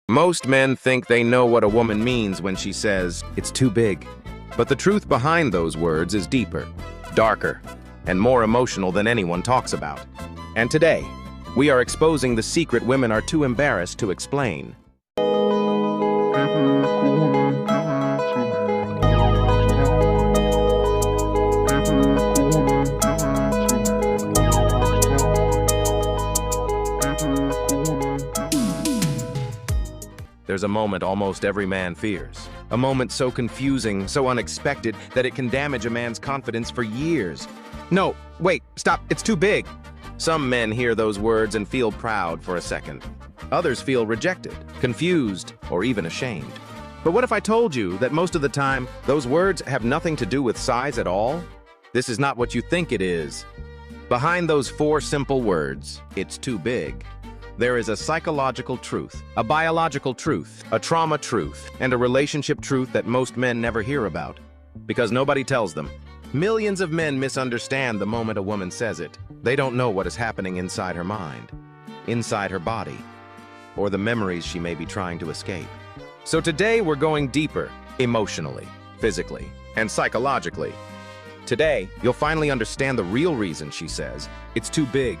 Most men think they know what a woman means when she says, "It's too big." But the truth behind those words is deeper, darker, and more emotional than anyone talks about. And today, we are exposing the secret women are too embarrassed to explain. There's a moment almost every man fears. A moment so confusing, so unexpected, that it can damage a man's confidence for years. No, wait, stop, it's too big. Some men hear those words and feel proud for a second. Others feel rejected, confused, or even ashamed. But what if I told you that most of the time, those words have nothing to do with size at all? This is not what you think it is. Behind those four simple words, "it's too big," there is a psychological truth, a biological truth, a trauma truth, and a relationship truth that most men never hear about, because nobody tells them. Millions of men misunderstand the moment a woman says it. They don't know what is happening inside her mind, inside her body, or the memories she may be trying to escape. So today we're going deeper, emotionally, physically, and psychologically. Today, you'll finally understand the real reason she says, "It's too big."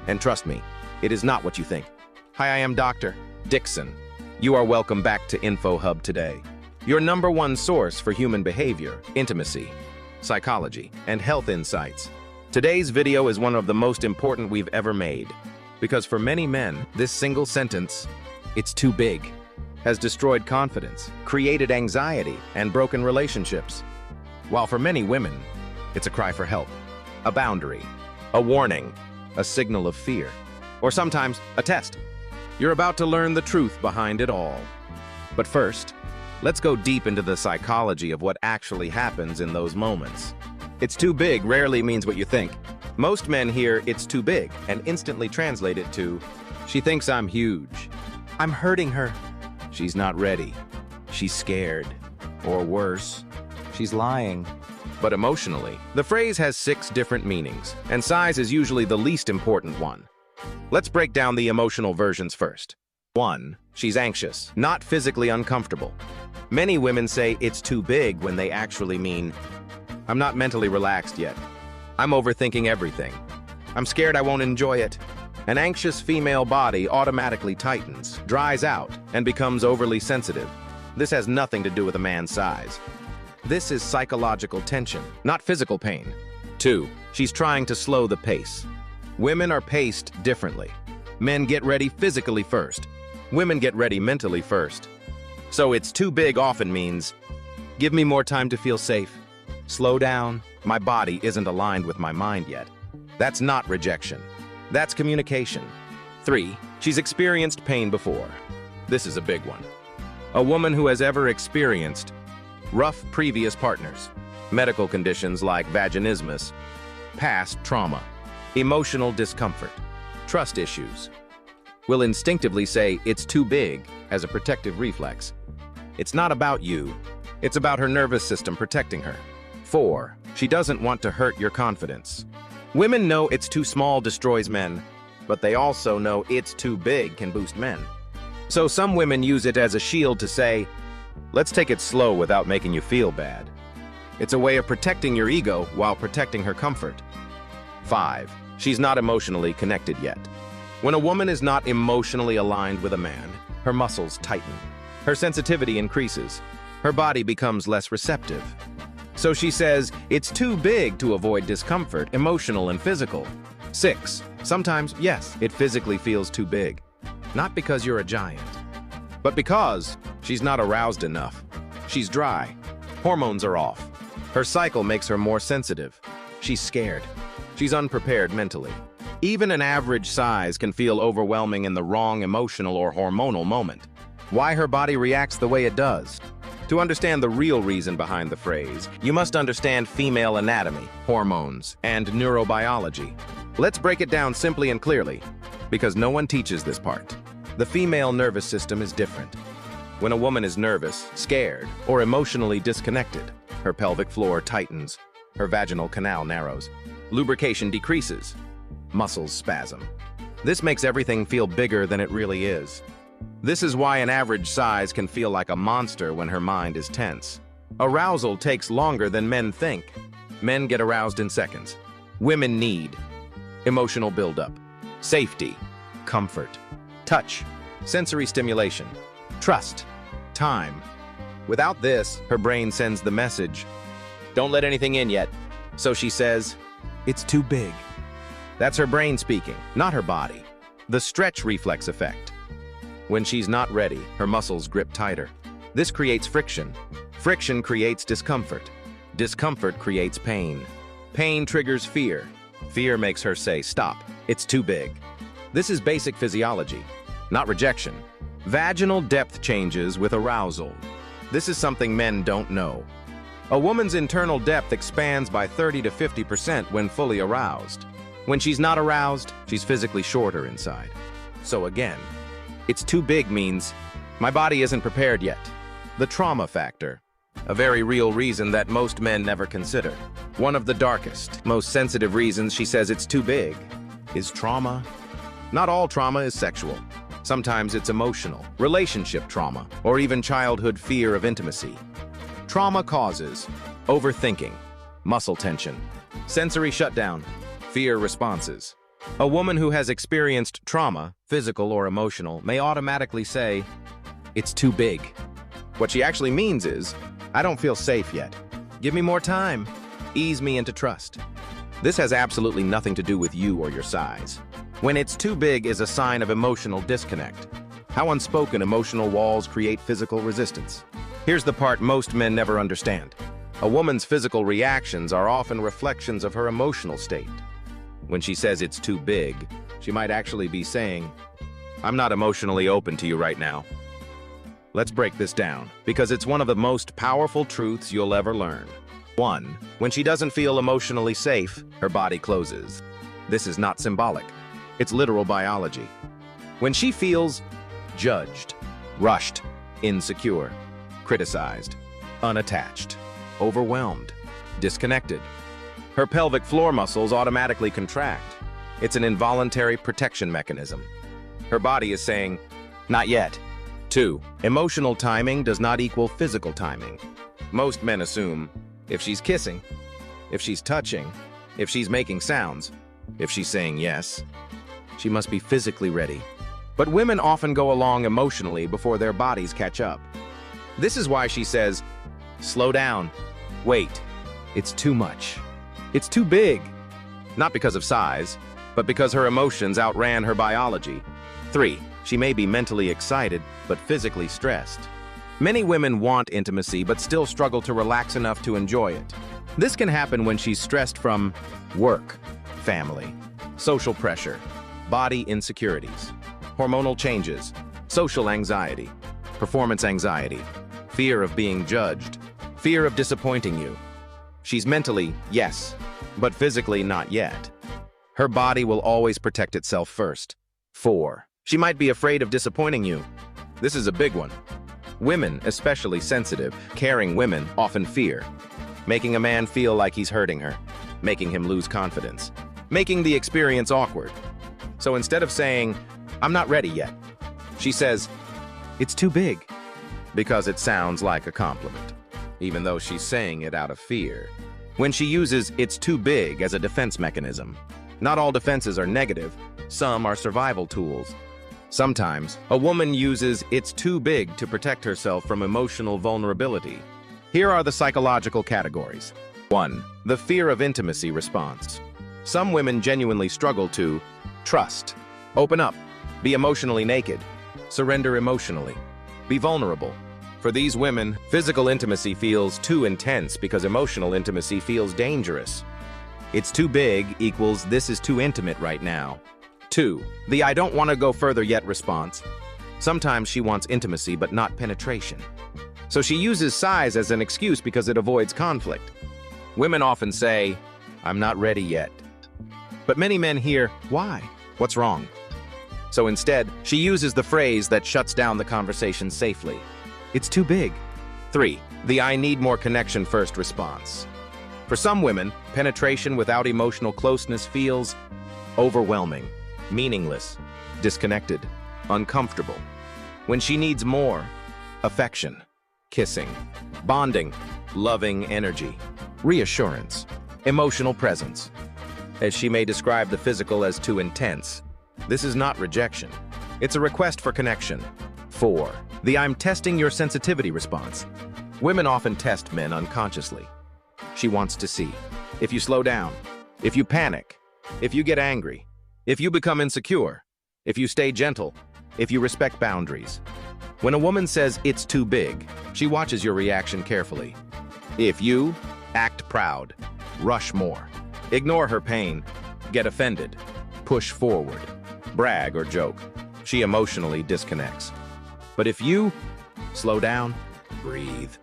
And trust me, it is not what you think. Hi, I am Dr. Dixon. You are welcome back to Info Hub today, your #1 source for human behavior, intimacy, psychology, and health insights. Today's video is one of the most important we've ever made, because for many men, this single sentence, "it's too big," has destroyed confidence, created anxiety, and broken relationships. While for many women, it's a cry for help, a boundary, a warning, a signal of fear, or sometimes a test. You're about to learn the truth behind it all. But first, let's go deep into the psychology of what actually happens in those moments. It's too big rarely means what you think. Most men hear "it's too big" and instantly translate it to, "She thinks I'm huge. I'm hurting her. She's not ready. She's scared." Or worse, "She's lying." But emotionally, the phrase has 6 different meanings, and size is usually the least important one. Let's break down the emotional versions first. 1. She's anxious, not physically uncomfortable. Many women say "it's too big" when they actually mean, "I'm not mentally relaxed yet. I'm overthinking everything. I'm scared I won't enjoy it." An anxious female body automatically tightens, dries out, and becomes overly sensitive. This has nothing to do with a man's size. This is psychological tension, not physical pain. 2. She's trying to slow the pace. Women are paced differently. Men get ready physically first. Women get ready mentally first. So "it's too big" often means, "Give me more time to feel safe. Slow down. My body isn't aligned with my mind yet." That's not rejection. That's communication. 3. She's experienced pain before. This is a big one. A woman who has ever experienced rough previous partners, medical conditions like vaginismus, past trauma, emotional discomfort, trust issues, will instinctively say "it's too big" as a protective reflex. It's not about you. It's about her nervous system protecting her. 4. She doesn't want to hurt your confidence. Women know "it's too small" destroys men, but they also know "it's too big" can boost men. So some women use it as a shield to say, "Let's take it slow without making you feel bad." It's a way of protecting your ego while protecting her comfort. 5. She's not emotionally connected yet. When a woman is not emotionally aligned with a man, her muscles tighten. Her sensitivity increases. Her body becomes less receptive. So she says "it's too big" to avoid discomfort, emotional and physical. 6. Sometimes, yes, it physically feels too big. Not because you're a giant, but because she's not aroused enough. She's dry. Hormones are off. Her cycle makes her more sensitive. She's scared. She's unprepared mentally. Even an average size can feel overwhelming in the wrong emotional or hormonal moment. Why her body reacts the way it does? To understand the real reason behind the phrase, you must understand female anatomy, hormones, and neurobiology. Let's break it down simply and clearly, because no one teaches this part. The female nervous system is different. When a woman is nervous, scared, or emotionally disconnected, her pelvic floor tightens, her vaginal canal narrows, lubrication decreases, muscles spasm. This makes everything feel bigger than it really is. This is why an average size can feel like a monster when her mind is tense. Arousal takes longer than men think. Men get aroused in seconds. Women need emotional buildup, safety, comfort, touch, sensory stimulation, trust, time. Without this, her brain sends the message, "Don't let anything in yet." So she says, "It's too big." That's her brain speaking, not her body. The stretch reflex effect. When she's not ready, her muscles grip tighter. This creates friction. Friction creates discomfort. Discomfort creates pain. Pain triggers fear. Fear makes her say, "Stop, it's too big." This is basic physiology, not rejection. Vaginal depth changes with arousal. This is something men don't know. A woman's internal depth expands by 30 to 50% when fully aroused. When she's not aroused, she's physically shorter inside. So again, it's too big means my body isn't prepared yet. The trauma factor, a very real reason that most men never consider. One of the darkest, most sensitive reasons she says it's too big is trauma. Not all trauma is sexual. Sometimes it's emotional, relationship trauma, or even childhood fear of intimacy. Trauma causes overthinking, muscle tension, sensory shutdown, fear responses. A woman who has experienced trauma, physical or emotional, may automatically say, "It's too big." What she actually means is, "I don't feel safe yet. Give me more time. Ease me into trust." This has absolutely nothing to do with you or your size. When it's too big is a sign of emotional disconnect. How unspoken emotional walls create physical resistance. Here's the part most men never understand. A woman's physical reactions are often reflections of her emotional state. When she says it's too big, she might actually be saying, "I'm not emotionally open to you right now." Let's break this down, because it's one of the most powerful truths you'll ever learn. 1. When she doesn't feel emotionally safe, her body closes. This is not symbolic. It's literal biology. When she feels judged, rushed, insecure, criticized, unattached, overwhelmed, disconnected, her pelvic floor muscles automatically contract. It's an involuntary protection mechanism. Her body is saying, "Not yet." 2. Emotional timing does not equal physical timing. Most men assume if she's kissing, if she's touching, if she's making sounds, if she's saying yes, she must be physically ready. But women often go along emotionally before their bodies catch up. This is why she says, "Slow down. Wait. It's too much. It's too big." Not because of size, but because her emotions outran her biology. 3. She may be mentally excited, but physically stressed. Many women want intimacy, but still struggle to relax enough to enjoy it. This can happen when she's stressed from work, family, social pressure, body insecurities, hormonal changes, social anxiety, performance anxiety, fear of being judged, fear of disappointing you. She's mentally, yes, but physically not yet. Her body will always protect itself first. 4. She might be afraid of disappointing you. This is a big one. Women, especially sensitive, caring women, often fear making a man feel like he's hurting her, making him lose confidence, making the experience awkward. So instead of saying, "I'm not ready yet," she says, "It's too big," because it sounds like a compliment, even though she's saying it out of fear. When she uses "it's too big" as a defense mechanism, not all defenses are negative, some are survival tools. Sometimes, a woman uses "it's too big" to protect herself from emotional vulnerability. Here are the psychological categories. 1. The fear of intimacy response. Some women genuinely struggle to trust, open up, be emotionally naked, surrender emotionally, be vulnerable. For these women, physical intimacy feels too intense because emotional intimacy feels dangerous. "It's too big" equals "this is too intimate right now." 2. The "I don't want to go further yet" response. Sometimes she wants intimacy but not penetration. So she uses size as an excuse because it avoids conflict. Women often say, "I'm not ready yet." But many men hear, "Why? What's wrong?" So instead, she uses the phrase that shuts down the conversation safely. "It's too big." 3. The "I need more connection first" response. For some women, penetration without emotional closeness feels overwhelming, meaningless, disconnected, uncomfortable. When she needs more, affection, kissing, bonding, loving energy, reassurance, emotional presence. As she may describe the physical as too intense, this is not rejection. It's a request for connection. 4. The I'm testing your sensitivity response. Women often test men unconsciously. She wants to see if you slow down, if you panic, if you get angry, if you become insecure, if you stay gentle, if you respect boundaries. When a woman says it's too big, she watches your reaction carefully. If you act proud, rush more, ignore her pain, get offended, push forward, brag or joke, she emotionally disconnects. But if you slow down, breathe,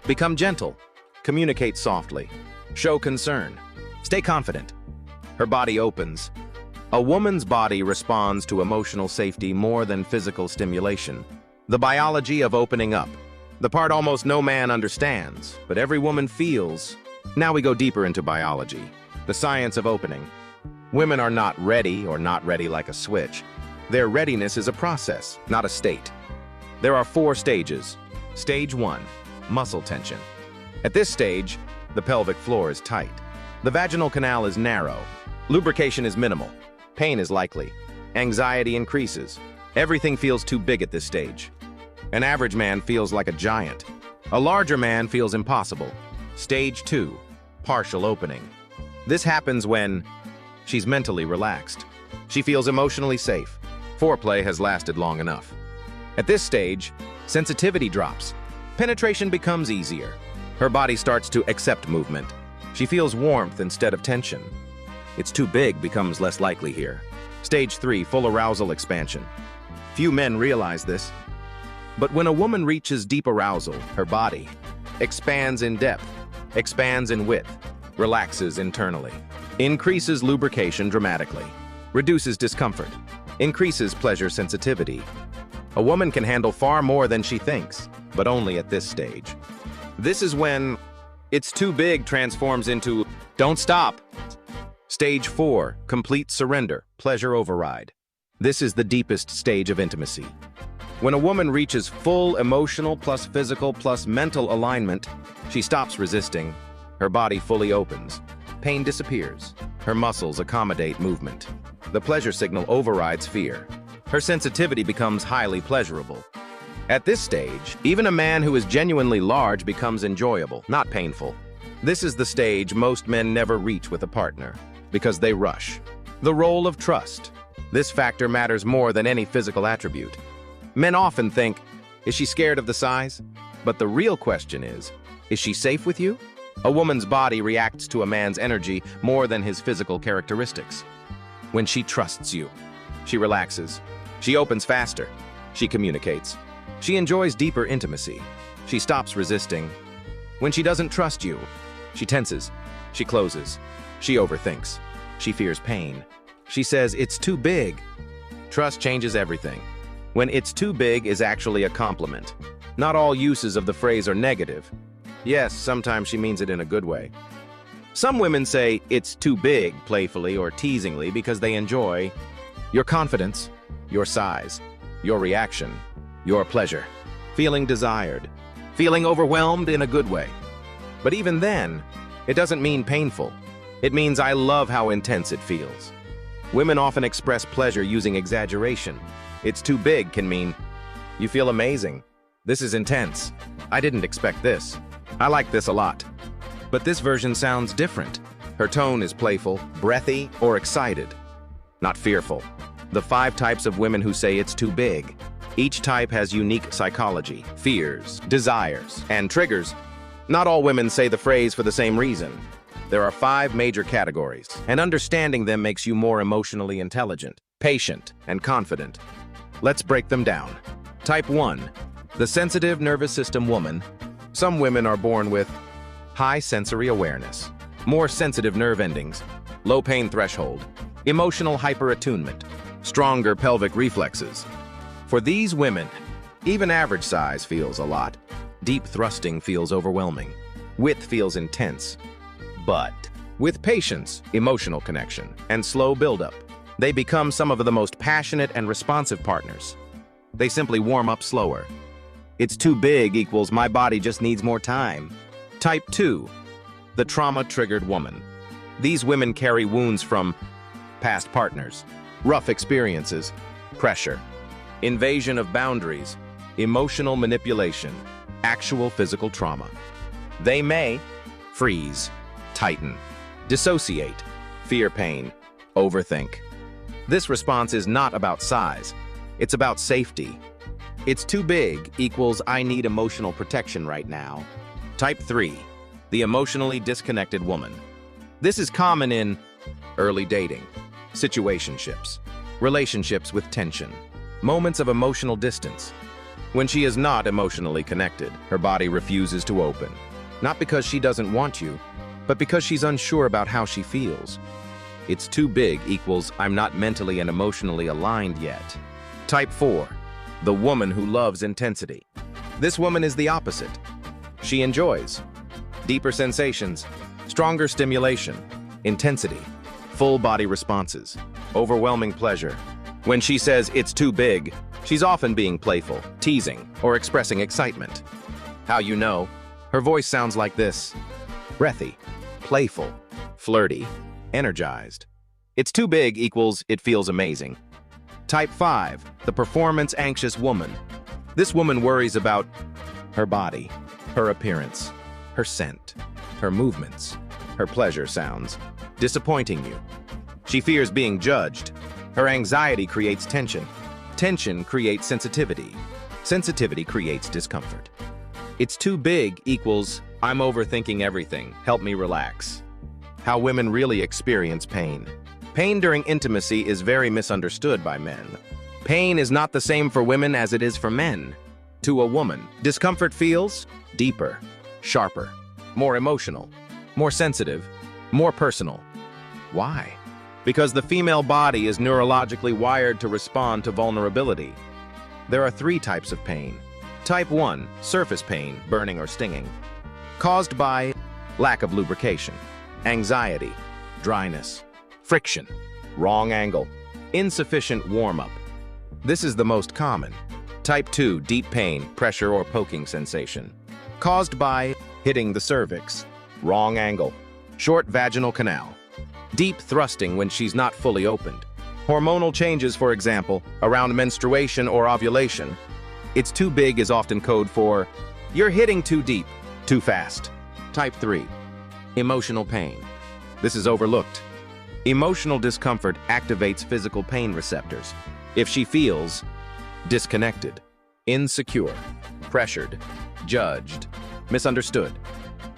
become gentle, communicate softly, show concern, stay confident, her body opens. A woman's body responds to emotional safety more than physical stimulation. The biology of opening up, the part almost no man understands, but every woman feels. Now we go deeper into biology, the science of opening. Women are not ready or not ready like a switch. Their readiness is a process, not a state. There are 4 stages. Stage 1, muscle tension. At this stage, the pelvic floor is tight. The vaginal canal is narrow. Lubrication is minimal. Pain is likely. Anxiety increases. Everything feels too big at this stage. An average man feels like a giant. A larger man feels impossible. Stage 2, partial opening. This happens when she's mentally relaxed. She feels emotionally safe. Foreplay has lasted long enough. At this stage, sensitivity drops. Penetration becomes easier. Her body starts to accept movement. She feels warmth instead of tension. It's too big becomes less likely here. Stage 3, full arousal expansion. Few men realize this. But when a woman reaches deep arousal, her body expands in depth, expands in width, relaxes internally, increases lubrication dramatically, reduces discomfort, increases pleasure sensitivity. A woman can handle far more than she thinks, but only at this stage. This is when it's too big transforms into don't stop. Stage 4, complete surrender, pleasure override. This is the deepest stage of intimacy. When a woman reaches full emotional plus physical plus mental alignment, she stops resisting. Her body fully opens. Pain disappears. Her muscles accommodate movement. The pleasure signal overrides fear. Her sensitivity becomes highly pleasurable. At this stage, even a man who is genuinely large becomes enjoyable, not painful. This is the stage most men never reach with a partner, because they rush. The role of trust. This factor matters more than any physical attribute. Men often think, is she scared of the size? But the real question is she safe with you? A woman's body reacts to a man's energy more than his physical characteristics. When she trusts you, she relaxes. She opens faster. She communicates. She enjoys deeper intimacy. She stops resisting. When she doesn't trust you, she tenses. She closes. She overthinks. She fears pain. She says, it's too big. Trust changes everything. When it's too big is actually a compliment. Not all uses of the phrase are negative. Yes, sometimes she means it in a good way. Some women say it's too big playfully or teasingly because they enjoy your confidence, your size, your reaction, your pleasure, feeling desired, feeling overwhelmed in a good way. But even then, it doesn't mean painful. It means I love how intense it feels. Women often express pleasure using exaggeration. It's too big can mean, you feel amazing. This is intense. I didn't expect this. I like this a lot. But this version sounds different. Her tone is playful, breathy, or excited, not fearful. The 5 types of women who say it's too big. Each type has unique psychology, fears, desires, and triggers. Not all women say the phrase for the same reason. There are 5 major categories, and understanding them makes you more emotionally intelligent, patient, and confident. Let's break them down. Type 1, the sensitive nervous system woman. Some women are born with high sensory awareness, more sensitive nerve endings, low pain threshold, emotional hyperattunement, stronger pelvic reflexes. For these women, even average size feels a lot. Deep thrusting feels overwhelming. Width feels intense. But with patience, emotional connection, and slow buildup, they become some of the most passionate and responsive partners. They simply warm up slower. It's too big equals my body just needs more time. Type 2. The trauma-triggered woman. These women carry wounds from past partners, rough experiences, pressure, invasion of boundaries, emotional manipulation, actual physical trauma. They may freeze, tighten, dissociate, fear pain, overthink. This response is not about size, it's about safety. It's too big equals I need emotional protection right now. Type 3. The emotionally disconnected woman. This is common in early dating, situationships, relationships with tension, moments of emotional distance. When she is not emotionally connected, her body refuses to open. Not because she doesn't want you, but because she's unsure about how she feels. It's too big equals I'm not mentally and emotionally aligned yet. Type 4. The woman who loves intensity. This woman is the opposite. She enjoys deeper sensations, stronger stimulation, intensity, full body responses, overwhelming pleasure. When she says it's too big, she's often being playful, teasing, or expressing excitement. How you know? Her voice sounds like this: breathy, playful, flirty, energized. It's too big equals it feels amazing. Type 5. The performance-anxious woman. This woman worries about her body, her appearance, her scent, her movements, her pleasure sounds, disappointing you. She fears being judged. Her anxiety creates tension. Tension creates sensitivity. Sensitivity creates discomfort. It's too big equals I'm overthinking everything, help me relax. How women really experience pain. Pain during intimacy is very misunderstood by men. Pain is not the same for women as it is for men. To a woman, discomfort feels deeper, sharper, more emotional, more sensitive, more personal. Why? Because the female body is neurologically wired to respond to vulnerability. There are 3 types of pain. Type 1, surface pain, burning or stinging, caused by lack of lubrication, anxiety, dryness, friction, wrong angle, insufficient warm-up. This is the most common. Type 2, deep pain, pressure or poking sensation, caused by hitting the cervix, wrong angle, short vaginal canal, deep thrusting when she's not fully opened, hormonal changes, for example, around menstruation or ovulation. It's too big is often code for you're hitting too deep, too fast. Type 3, emotional pain. This is overlooked. Emotional discomfort activates physical pain receptors. If she feels disconnected, insecure, pressured, judged, misunderstood,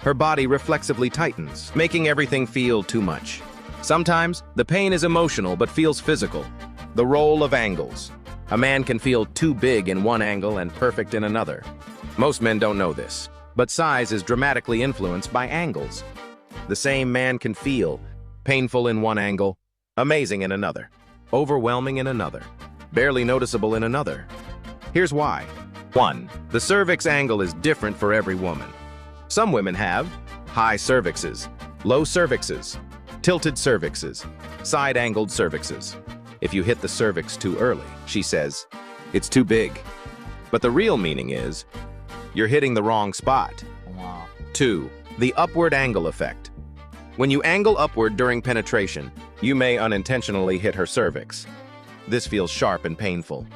her body reflexively tightens, making everything feel too much. Sometimes the pain is emotional but feels physical. The role of angles. A man can feel too big in one angle and perfect in another. Most men don't know this, but size is dramatically influenced by angles. The same man can feel painful in one angle, amazing in another, overwhelming in another, barely noticeable in another. Here's why. 1. The cervix angle is different for every woman. Some women have high cervixes, low cervixes, tilted cervixes, side-angled cervixes. If you hit the cervix too early, she says, it's too big. But the real meaning is, you're hitting the wrong spot. 2. The upward angle effect. When you angle upward during penetration, you may unintentionally hit her cervix. This feels sharp and painful.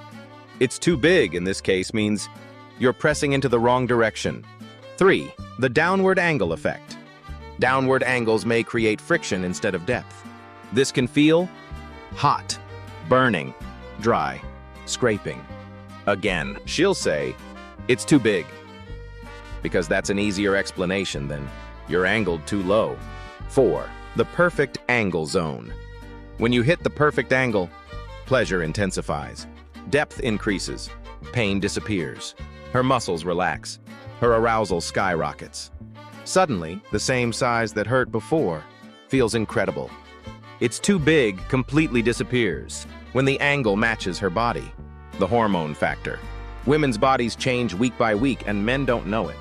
It's too big in this case means you're pressing into the wrong direction. 3. The downward angle effect. Downward angles may create friction instead of depth. This can feel hot, burning, dry, scraping. Again, she'll say, it's too big, because that's an easier explanation than you're angled too low. 4. The perfect angle zone. When you hit the perfect angle, pleasure intensifies, depth increases, pain disappears, her muscles relax, her arousal skyrockets. Suddenly, the same size that hurt before feels incredible. It's too big completely disappears when the angle matches her body. The hormone factor. Women's bodies change week by week and men don't know it.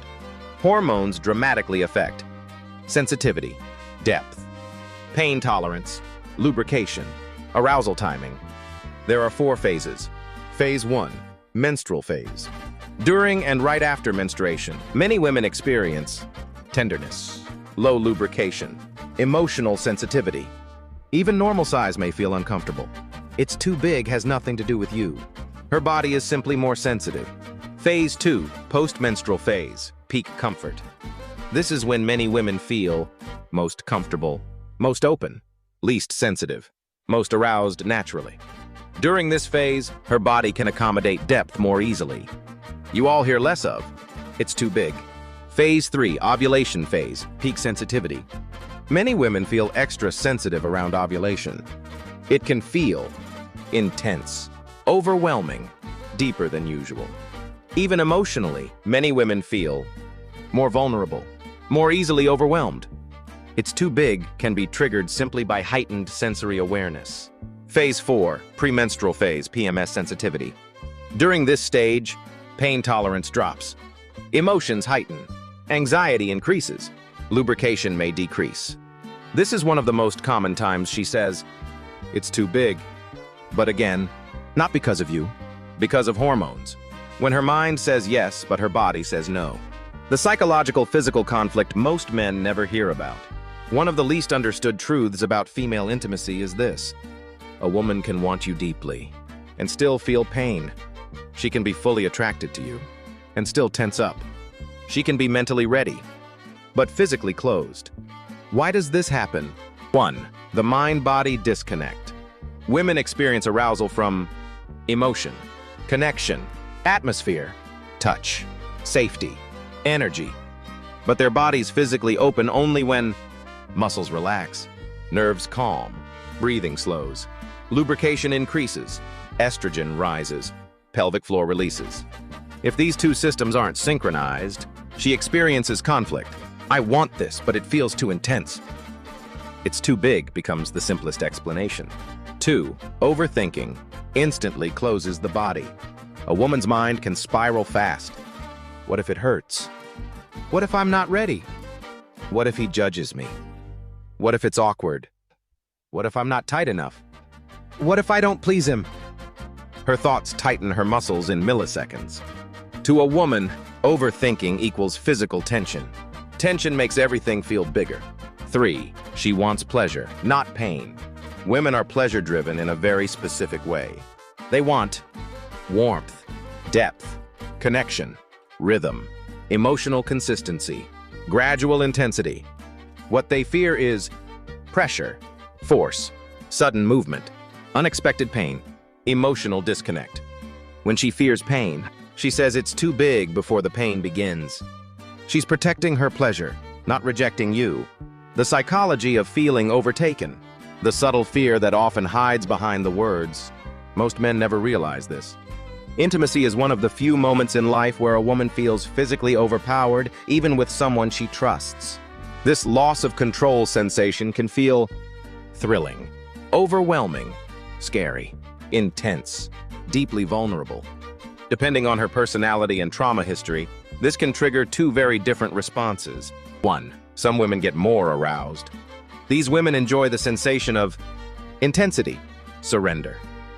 Hormones dramatically affect sensitivity, depth, pain tolerance, lubrication, arousal timing. There are 4 phases. Phase 1, Menstrual phase. During and right after menstruation, many women experience tenderness, low lubrication, emotional sensitivity. Even normal size may feel uncomfortable. It's too big has nothing to do with you. Her body is simply more sensitive. Phase 2, post-menstrual phase, peak comfort. This is when many women feel most comfortable, most open, least sensitive, most aroused naturally. During this phase, her body can accommodate depth more easily. You all hear less of, it's too big. Phase 3, ovulation phase, peak sensitivity. Many women feel extra sensitive around ovulation. It can feel intense, overwhelming, deeper than usual. Even emotionally, many women feel more vulnerable, more easily overwhelmed. It's too big can be triggered simply by heightened sensory awareness. Phase 4, premenstrual phase, PMS sensitivity. During this stage, pain tolerance drops. Emotions heighten. Anxiety increases. Lubrication may decrease. This is one of the most common times she says, "It's too big." But again, not because of you, because of hormones. When her mind says yes, but her body says no. The psychological physical conflict most men never hear about. One of the least understood truths about female intimacy is this: a woman can want you deeply and still feel pain. She can be fully attracted to you and still tense up. She can be mentally ready, but physically closed. Why does this happen? 1. The mind-body disconnect. Women experience arousal from emotion, connection, atmosphere, touch, safety, energy. But their bodies physically open only when muscles relax, nerves calm, breathing slows, lubrication increases, estrogen rises, pelvic floor releases. If these two systems aren't synchronized, she experiences conflict. I want this, but it feels too intense. It's too big becomes the simplest explanation. 2. Overthinking instantly closes the body. A woman's mind can spiral fast. What if it hurts? What if I'm not ready? What if he judges me? What if it's awkward? What if I'm not tight enough? What if I don't please him? Her thoughts tighten her muscles in milliseconds. To a woman, overthinking equals physical tension. Tension makes everything feel bigger. 3. She wants pleasure, not pain. Women are pleasure-driven in a very specific way. They want warmth, depth, connection, rhythm, emotional consistency, gradual intensity. What they fear is pressure, force, sudden movement, unexpected pain, emotional disconnect. When she fears pain, she says it's too big before the pain begins. She's protecting her pleasure, not rejecting you. The psychology of feeling overtaken, the subtle fear that often hides behind the words. Most men never realize this. Intimacy is one of the few moments in life where a woman feels physically overpowered, even with someone she trusts. This loss of control sensation can feel thrilling, overwhelming, scary, intense, deeply vulnerable. Depending on her personality and trauma history, this can trigger two very different responses. 1. Some women get more aroused. These women enjoy the sensation of intensity, surrender,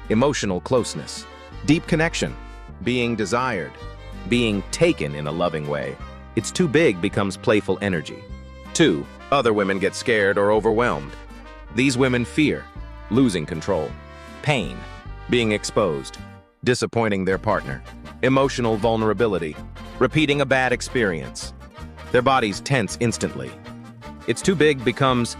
emotional closeness, deep connection, being desired, being taken in a loving way. It's too big becomes playful energy. 2. Other women get scared or overwhelmed. These women fear losing control, pain, being exposed, disappointing their partner, emotional vulnerability, repeating a bad experience. Their bodies tense instantly. It's too big becomes,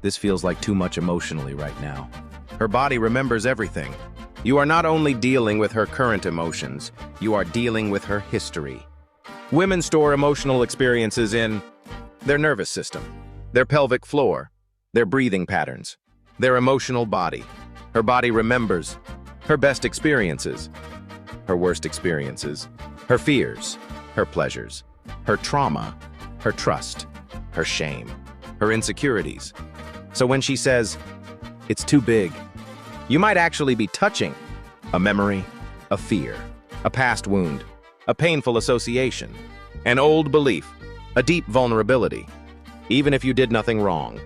this feels like too much emotionally right now. Her body remembers everything. You are not only dealing with her current emotions, you are dealing with her history. Women store emotional experiences in their nervous system, their pelvic floor, their breathing patterns, their emotional body. Her body remembers her best experiences, her worst experiences, her fears, her pleasures, her trauma, her trust, her shame, her insecurities. So when she says, "It's too big," you might actually be touching a memory, a fear, a past wound, a painful association, an old belief, a deep vulnerability, even if you did nothing wrong.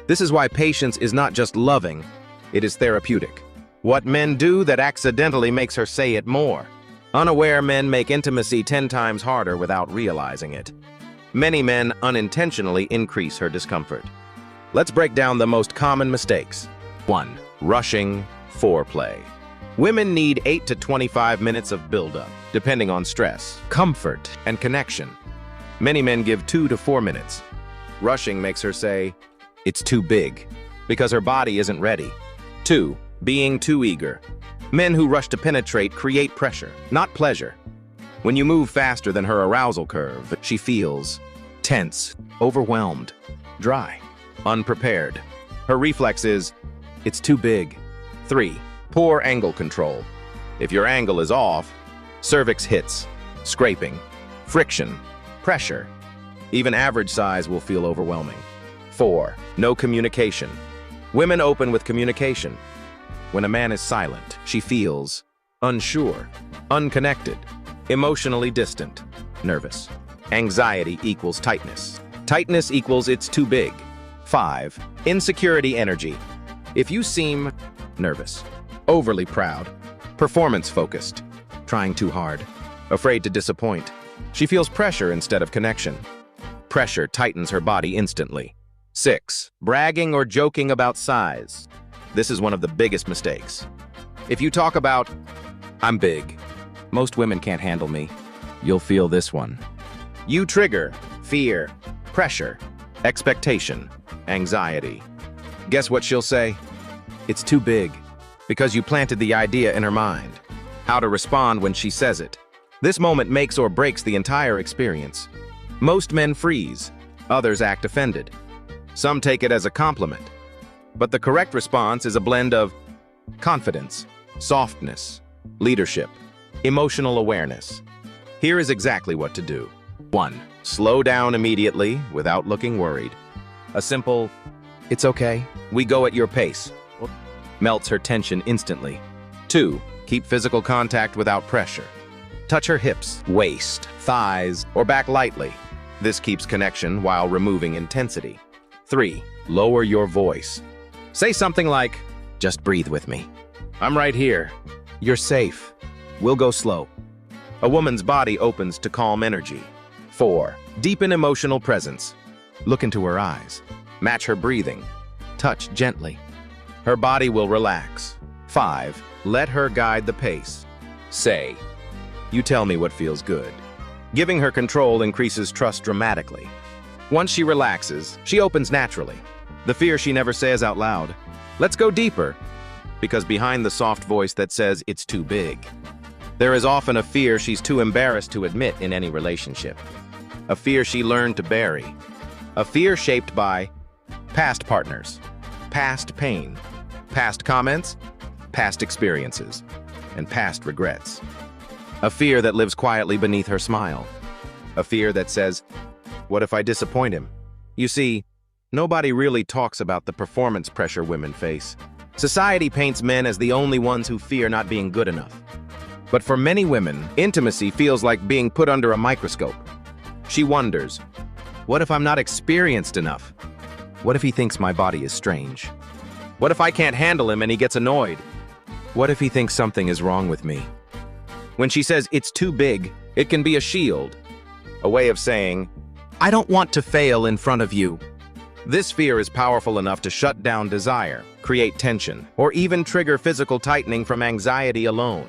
This is why patience is not just loving, it is therapeutic. What men do that accidentally makes her say it more. Unaware men make intimacy 10 times harder without realizing it. Many men unintentionally increase her discomfort. Let's break down the most common mistakes. 1. Rushing foreplay. Women need 8 to 25 minutes of buildup, depending on stress, comfort, and connection. Many men give 2 to 4 minutes. Rushing makes her say, "It's too big," because her body isn't ready. 2. Being too eager. Men who rush to penetrate create pressure, not pleasure. When you move faster than her arousal curve, she feels tense, overwhelmed, dry, unprepared. Her reflex is, "It's too big." 3. Poor angle control. If your angle is off, cervix hits, scraping, friction, pressure. Even average size will feel overwhelming. 4. No communication. Women open with communication. When a man is silent, she feels unsure, unconnected, emotionally distant, nervous. Anxiety equals tightness. Tightness equals it's too big. 5. Insecurity energy. If you seem nervous, overly proud, performance-focused, trying too hard, afraid to disappoint, she feels pressure instead of connection. Pressure tightens her body instantly. 6. Bragging or joking about size. This is one of the biggest mistakes. If you talk about, "I'm big, most women can't handle me," you'll feel this one. You trigger fear, pressure, expectation, anxiety. Guess what she'll say? "It's too big," because you planted the idea in her mind. How to respond when she says it. This moment makes or breaks the entire experience. Most men freeze, others act offended. Some take it as a compliment. But the correct response is a blend of confidence, softness, leadership, emotional awareness. Here is exactly what to do. 1. Slow down immediately without looking worried. A simple, "It's okay, we go at your pace," melts her tension instantly. 2. Keep physical contact without pressure. Touch her hips, waist, thighs, or back lightly. This keeps connection while removing intensity. 3. Lower your voice. Say something like, "Just breathe with me. I'm right here. You're safe. We'll go slow." A woman's body opens to calm energy. 4. Deepen emotional presence. Look into her eyes. Match her breathing. Touch gently. Her body will relax. 5. Let her guide the pace. Say, "You tell me what feels good." Giving her control increases trust dramatically. Once she relaxes, she opens naturally. The fear she never says out loud. Let's go deeper. Because behind the soft voice that says it's too big, there is often a fear she's too embarrassed to admit in any relationship. A fear she learned to bury. A fear shaped by past partners, past pain, past comments, past experiences, and past regrets. A fear that lives quietly beneath her smile. A fear that says, "What if I disappoint him?" You see, nobody really talks about the performance pressure women face. Society paints men as the only ones who fear not being good enough. But for many women, intimacy feels like being put under a microscope. She wonders, what if I'm not experienced enough? What if he thinks my body is strange? What if I can't handle him and he gets annoyed? What if he thinks something is wrong with me? When she says it's too big, it can be a shield, a way of saying, "I don't want to fail in front of you." This fear is powerful enough to shut down desire, create tension, or even trigger physical tightening from anxiety alone.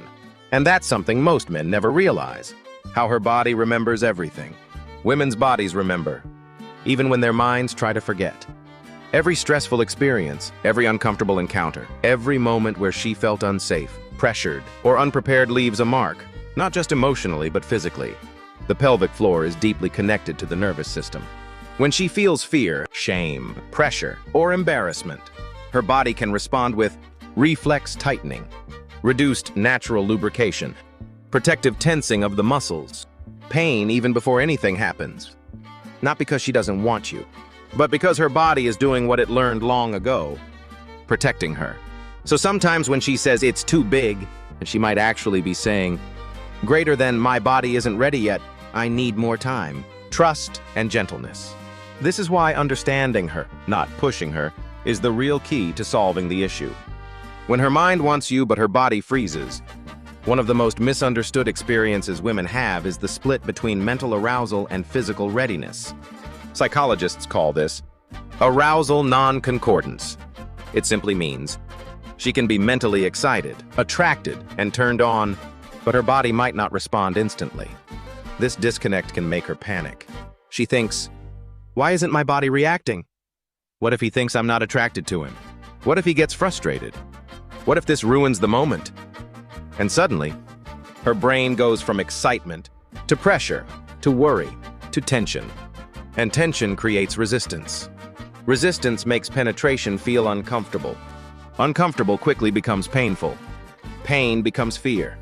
And that's something most men never realize, how her body remembers everything. Women's bodies remember, even when their minds try to forget. Every stressful experience, every uncomfortable encounter, every moment where she felt unsafe, pressured, or unprepared leaves a mark, not just emotionally but physically. The pelvic floor is deeply connected to the nervous system. When she feels fear, shame, pressure, or embarrassment, her body can respond with reflex tightening, reduced natural lubrication, protective tensing of the muscles, pain even before anything happens. Not because she doesn't want you, but because her body is doing what it learned long ago, protecting her. So sometimes when she says it's too big, she might actually be saying, greater than "my body isn't ready yet, I need more time." Trust and gentleness. This is why understanding her, not pushing her, is the real key to solving the issue. When her mind wants you but her body freezes, One of the most misunderstood experiences women have is the split between mental arousal and physical readiness. Psychologists call this arousal non-concordance. It simply means she can be mentally excited, attracted, and turned on, but her body might not respond instantly. This disconnect can make her panic. She thinks, why isn't my body reacting? What if he thinks I'm not attracted to him? What if he gets frustrated? What if this ruins the moment? And suddenly, her brain goes from excitement to pressure, to worry, to tension. And tension creates resistance. Resistance makes penetration feel uncomfortable. Uncomfortable quickly becomes painful. Pain becomes fear.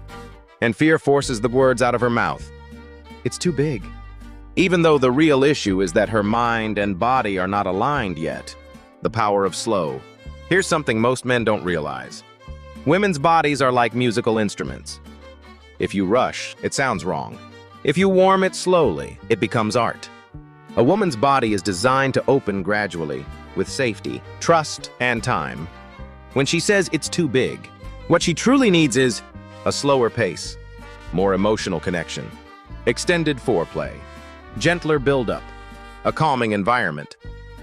And fear forces the words out of her mouth. It's too big. Even though the real issue is that her mind and body are not aligned yet. The power of slow. Here's something most men don't realize. Women's bodies are like musical instruments. If you rush, it sounds wrong. If you warm it slowly, it becomes art. A woman's body is designed to open gradually, with safety, trust, and time. When she says it's too big, what she truly needs is a slower pace, more emotional connection, extended foreplay, gentler build-up, a calming environment,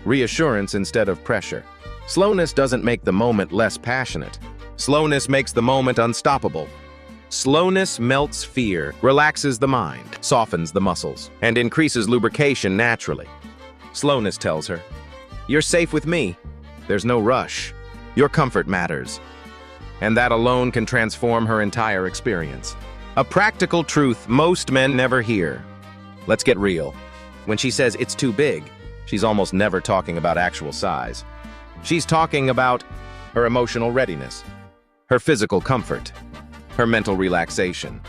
reassurance instead of pressure. Slowness doesn't make the moment less passionate. Slowness makes the moment unstoppable. Slowness melts fear, relaxes the mind, softens the muscles, and increases lubrication naturally. Slowness tells her, you're safe with me. There's no rush. Your comfort matters. And that alone can transform her entire experience. A practical truth most men never hear. Let's get real. When she says it's too big, she's almost never talking about actual size. She's talking about her emotional readiness, her physical comfort, her mental relaxation,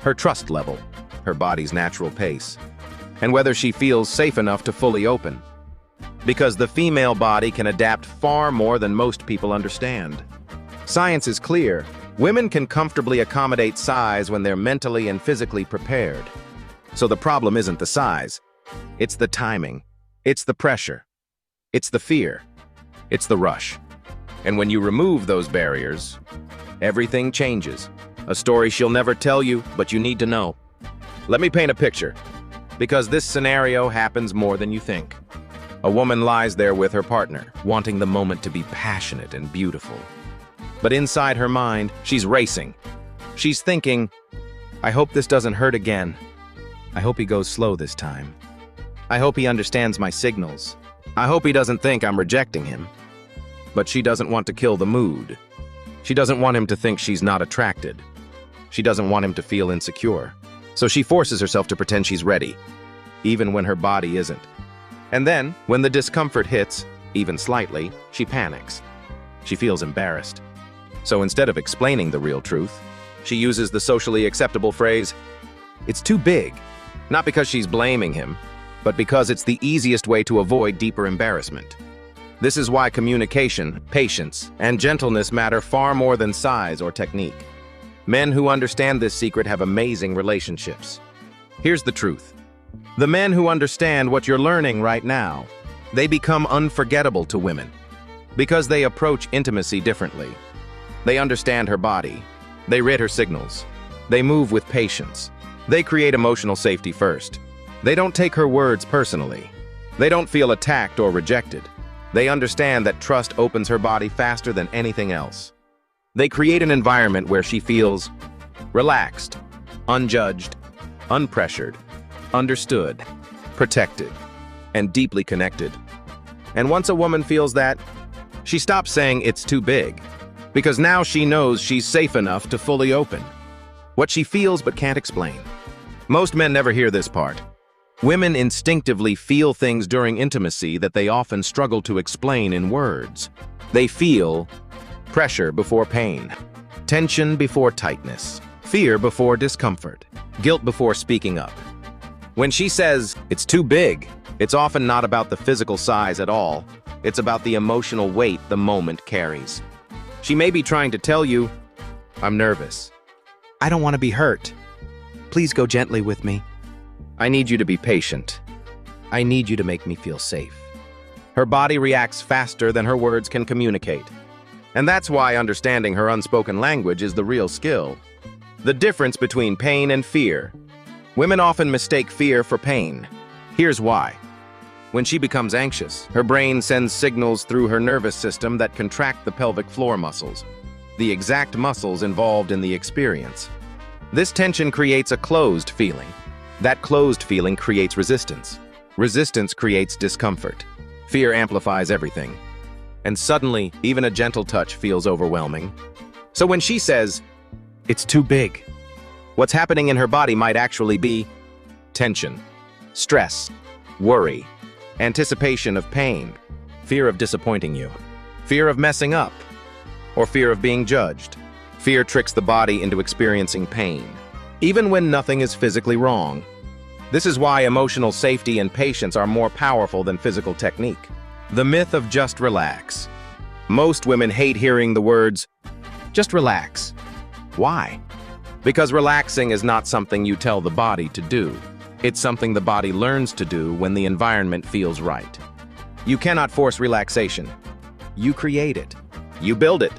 her trust level, her body's natural pace, and whether she feels safe enough to fully open. Because the female body can adapt far more than most people understand. Science is clear. Women can comfortably accommodate size when they're mentally and physically prepared. So the problem isn't the size. It's the timing. It's the pressure. It's the fear. It's the rush. And when you remove those barriers, everything changes. A story she'll never tell you, but you need to know. Let me paint a picture, because this scenario happens more than you think. A woman lies there with her partner, wanting the moment to be passionate and beautiful. But inside her mind, she's racing. She's thinking, I hope this doesn't hurt again. I hope he goes slow this time. I hope he understands my signals. I hope he doesn't think I'm rejecting him. But she doesn't want to kill the mood. She doesn't want him to think she's not attracted. She doesn't want him to feel insecure. So she forces herself to pretend she's ready, even when her body isn't. And then, when the discomfort hits, even slightly, she panics. She feels embarrassed. So instead of explaining the real truth, she uses the socially acceptable phrase, it's too big. Not because she's blaming him, but because it's the easiest way to avoid deeper embarrassment. This is why communication, patience, and gentleness matter far more than size or technique. Men who understand this secret have amazing relationships. Here's the truth. The men who understand what you're learning right now, they become unforgettable to women because they approach intimacy differently. They understand her body. They read her signals. They move with patience. They create emotional safety first. They don't take her words personally. They don't feel attacked or rejected. They understand that trust opens her body faster than anything else. They create an environment where she feels relaxed, unjudged, unpressured, understood, protected, and deeply connected. And once a woman feels that, she stops saying it's too big, because now she knows she's safe enough to fully open. What she feels but can't explain. Most men never hear this part. Women instinctively feel things during intimacy that they often struggle to explain in words. They feel pressure before pain, tension before tightness, fear before discomfort, guilt before speaking up. When she says, it's too big, it's often not about the physical size at all. It's about the emotional weight the moment carries. She may be trying to tell you, I'm nervous. I don't want to be hurt. Please go gently with me. I need you to be patient. I need you to make me feel safe. Her body reacts faster than her words can communicate. And that's why understanding her unspoken language is the real skill. The difference between pain and fear. Women often mistake fear for pain. Here's why. When she becomes anxious, her brain sends signals through her nervous system that contract the pelvic floor muscles, the exact muscles involved in the experience. This tension creates a closed feeling. That closed feeling creates resistance. Resistance creates discomfort. Fear amplifies everything. And suddenly, even a gentle touch feels overwhelming. So when she says, "It's too big," what's happening in her body might actually be tension, stress, worry, anticipation of pain, fear of disappointing you, fear of messing up, or fear of being judged. Fear tricks the body into experiencing pain, even when nothing is physically wrong. This is why emotional safety and patience are more powerful than physical technique. The myth of just relax. Most women hate hearing the words, "just relax." Why? Because relaxing is not something you tell the body to do. It's something the body learns to do when the environment feels right. You cannot force relaxation. You create it. You build it.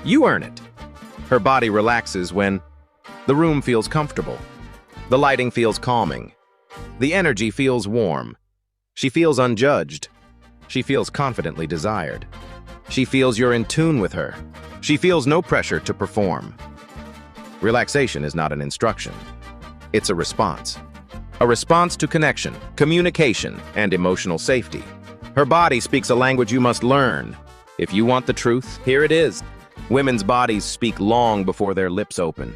You earn it. Her body relaxes when the room feels comfortable. The lighting feels calming. The energy feels warm. She feels unjudged. She feels confidently desired. She feels you're in tune with her. She feels no pressure to perform. Relaxation is not an instruction. It's a response. A response to connection, communication, and emotional safety. Her body speaks a language you must learn. If you want the truth, here it is. Women's bodies speak long before their lips open.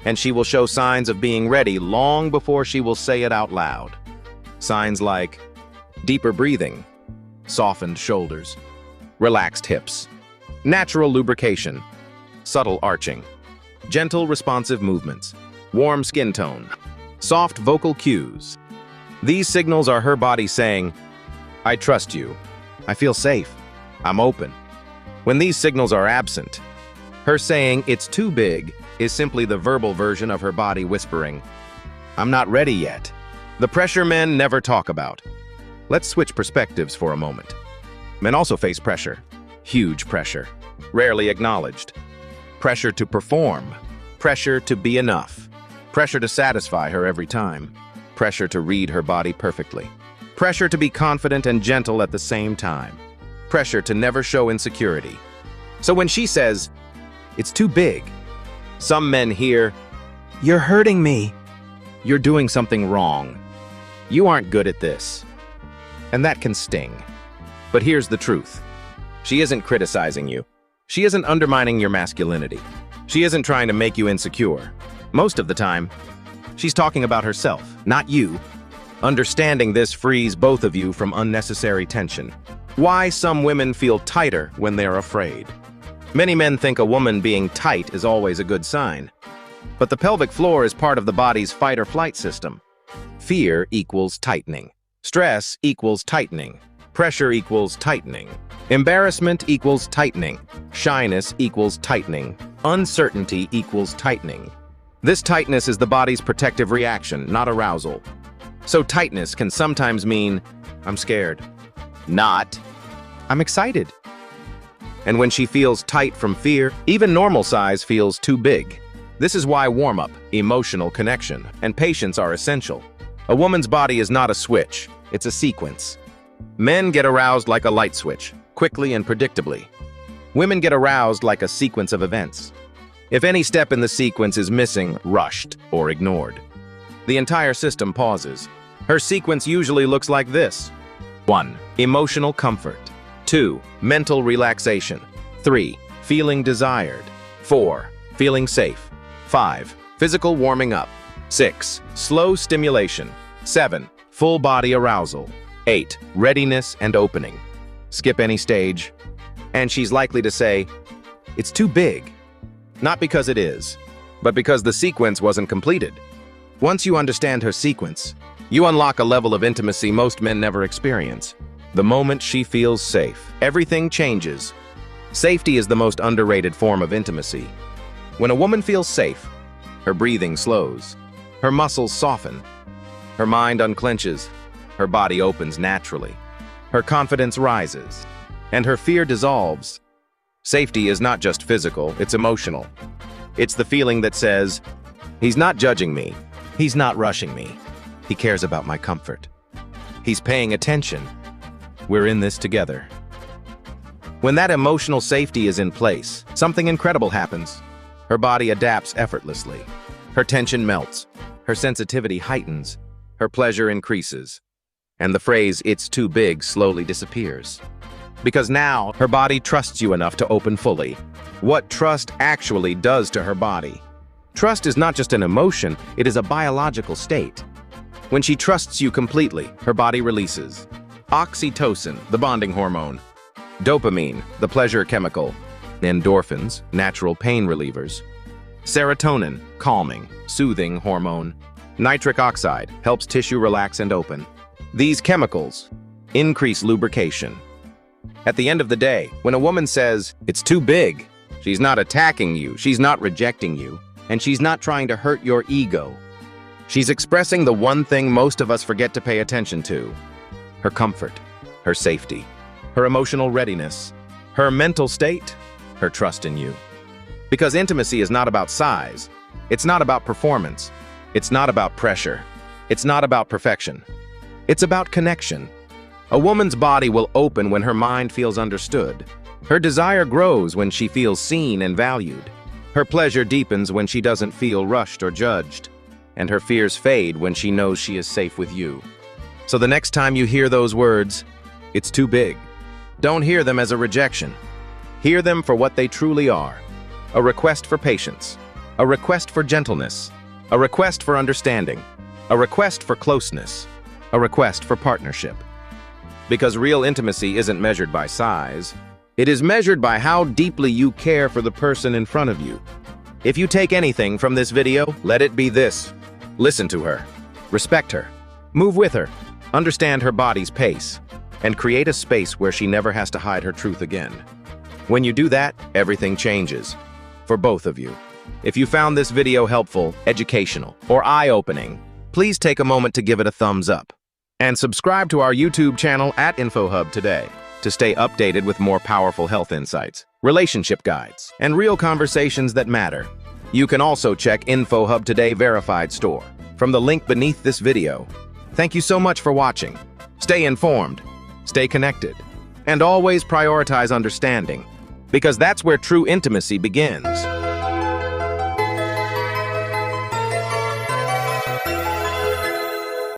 And she will show signs of being ready long before she will say it out loud. Signs like deeper breathing, softened shoulders, relaxed hips, natural lubrication, subtle arching, gentle responsive movements, warm skin tone, soft vocal cues. These signals are her body saying, "I trust you. I feel safe. I'm open." When these signals are absent, her saying, "It's too big," is simply the verbal version of her body whispering, "I'm not ready yet." The pressure men never talk about. Let's switch perspectives for a moment. Men also face pressure. Huge pressure. Rarely acknowledged. Pressure to perform. Pressure to be enough. Pressure to satisfy her every time. Pressure to read her body perfectly. Pressure to be confident and gentle at the same time. Pressure to never show insecurity. So when she says, "It's too big," some men hear, "You're hurting me. You're doing something wrong. You aren't good at this." And that can sting. But here's the truth. She isn't criticizing you. She isn't undermining your masculinity. She isn't trying to make you insecure. Most of the time, she's talking about herself, not you. Understanding this frees both of you from unnecessary tension. Why some women feel tighter when they're afraid. Many men think a woman being tight is always a good sign. But the pelvic floor is part of the body's fight or flight system. Fear equals tightening. Stress equals tightening. Pressure equals tightening. Embarrassment equals tightening. Shyness equals tightening. Uncertainty equals tightening. This tightness is the body's protective reaction, not arousal. So tightness can sometimes mean, "I'm scared," not, "I'm excited." And when she feels tight from fear, even normal size feels too big. This is why warm-up, emotional connection, and patience are essential. A woman's body is not a switch, it's a sequence. Men get aroused like a light switch, quickly and predictably. Women get aroused like a sequence of events. If any step in the sequence is missing, rushed, or ignored, the entire system pauses. Her sequence usually looks like this. 1. Emotional comfort. 2. Mental relaxation. 3. Feeling desired. 4. Feeling safe. 5. Physical warming up. 6. Slow stimulation. 7. Full body arousal. 8. Readiness and opening. Skip any stage, and she's likely to say, "It's too big." Not because it is, but because the sequence wasn't completed. Once you understand her sequence, you unlock a level of intimacy most men never experience. The moment she feels safe, everything changes. Safety is the most underrated form of intimacy. When a woman feels safe, her breathing slows, her muscles soften, her mind unclenches, her body opens naturally, her confidence rises, and her fear dissolves. Safety is not just physical, it's emotional. It's the feeling that says, He's not judging me. He's not rushing me. He cares about my comfort. He's paying attention. We're in this together. When that emotional safety is in place, something incredible happens. Her body adapts effortlessly. Her tension melts. Her sensitivity heightens. Her pleasure increases. And the phrase, "it's too big," slowly disappears. Because now, her body trusts you enough to open fully. What trust actually does to her body. Trust is not just an emotion, it is a biological state. When she trusts you completely, her body releases oxytocin, the bonding hormone, dopamine, the pleasure chemical, endorphins, natural pain relievers, serotonin, calming, soothing hormone, nitric oxide, helps tissue relax and open. These chemicals increase lubrication. At the end of the day, when a woman says, "it's too big," she's not attacking you, she's not rejecting you, and she's not trying to hurt your ego. She's expressing the one thing most of us forget to pay attention to: her comfort, her safety, her emotional readiness, her mental state, her trust in you. Because intimacy is not about size, it's not about performance, it's not about pressure, it's not about perfection. It's about connection. A woman's body will open when her mind feels understood. Her desire grows when she feels seen and valued. Her pleasure deepens when she doesn't feel rushed or judged. And her fears fade when she knows she is safe with you. So the next time you hear those words, "it's too big," don't hear them as a rejection. Hear them for what they truly are: a request for patience, a request for gentleness, a request for understanding, a request for closeness, a request for partnership. Because real intimacy isn't measured by size, it is measured by how deeply you care for the person in front of you. If you take anything from this video, let it be this: listen to her, respect her, move with her, understand her body's pace, and create a space where she never has to hide her truth again. When you do that, everything changes, for both of you. If you found this video helpful, educational, or eye-opening, please take a moment to give it a thumbs up. And subscribe to our YouTube channel at InfoHub today to stay updated with more powerful health insights, relationship guides, and real conversations that matter. You can also check InfoHub Today Verified Store from the link beneath this video. Thank you so much for watching. Stay informed, stay connected, and always prioritize understanding, because that's where true intimacy begins.